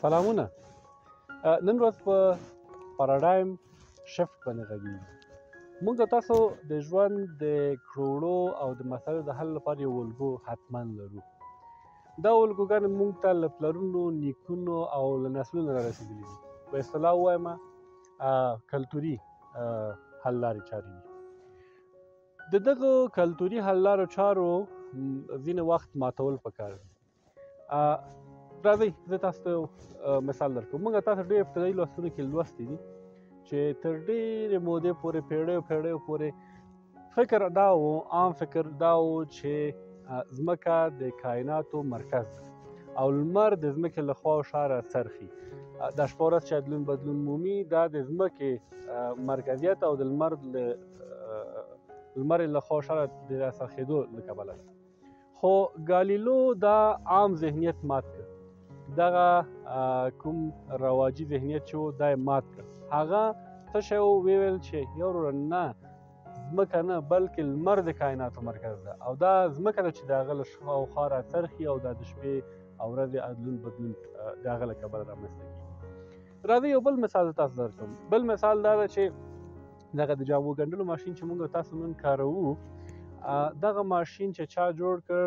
سلامونه. نن ورځ په پاراډایم شفت باندې غږیږو. موږ تاسو د ژوند د کړوړو او د مسایلو د حل لپاره یو الګو حتما لرو. دا الګوګانې موږ ته له پلرونو، نیکونو او له نسلونو رارسېدلي دي. په اصطلاح ووایمه کلتوري حل لارې چارې دي. د دغو کلتوري حل لارو چارو ځینې وخت ماتول پکار دي. راځئ زه تاسو ته یو مثال درکړم. موږ تاسو ډېر ابتدایي لوستونو کې لوستي دي چې تر ډېرې مودې پورې پیړیو پورې فکر دا و، عام فکر دا و چې ځمکه د کائناتو مرکز ده او لمر د ځمکې له خوا شا راڅرخي. دا شپه ورځ چې بدلون مومي دا د ځمکې مرکزیت او د لمر له خوا شا د راڅرخېدو له کبله ده. خو ګالیلو دا عام ذهنیت مات کړ. دغه کوم رواجي ذهنیت چې و دا یې مات کړ. هغه څه شی وویل چې یو وروره نه، ځمکه نه بلکې لمر د کائناتو مرکز ده او دا ځمکه ده چې د هغه له شاوخوا راڅرخي او دا د شپې او ورځې بدلون د هغه له کبله رامنځته کېږي. راځئ یو بل مثال تاسو درکړم. بل مثال دا ده چې دغه د جامو ګنډلو ماشین چې موږ تاسو نن کاروو، دغه ماشین چې چا جوړ کړ،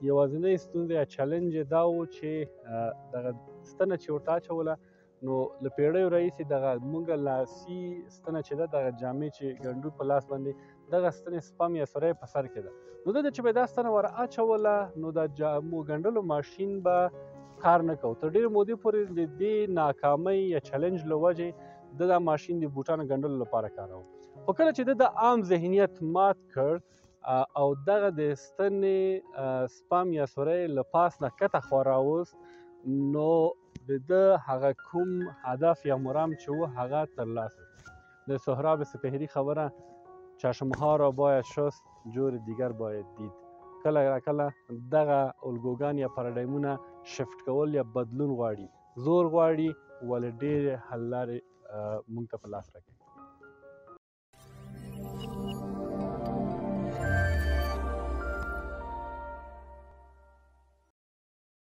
یوازینۍ ستونزه یا چلنج یې دا و چې دغه ستنه چې ورته اچوله نو له پیړیو راهیسې دغه موږ لاسي ستنه چې ده، دغه جامې چې ګنډو په لاس باندې، دغه ستنې سپم یا سوری په سر کې ده. نو ده چې به دا ستنه ور اچوله نو د جامو ګنډلو ماشین به کار نه کوو. تر ډېرې مودې پورې د دې ناکامۍ یا چلنج له وجې ده دا ماشین د بوټانو ګنډلو لپاره کاروه. خو کله چې ده د عام ذهنیت مات کړ او دغه د ستنې سپم یا سوری له پاس نه کته خوا راوست، نو د ده هغه کوم هدف یا مرام چې و هغه ترلاسه کړ. د سهراب سپهری خبره چشمها را باید شست، جور دیگر باید دید. کله کله دغه الګوګان یا پاراډایمونه شفت کول یا بدلون غواړي، زور غواړي، ولې ډېرې حل لارې موږ ته په لاس راکوي.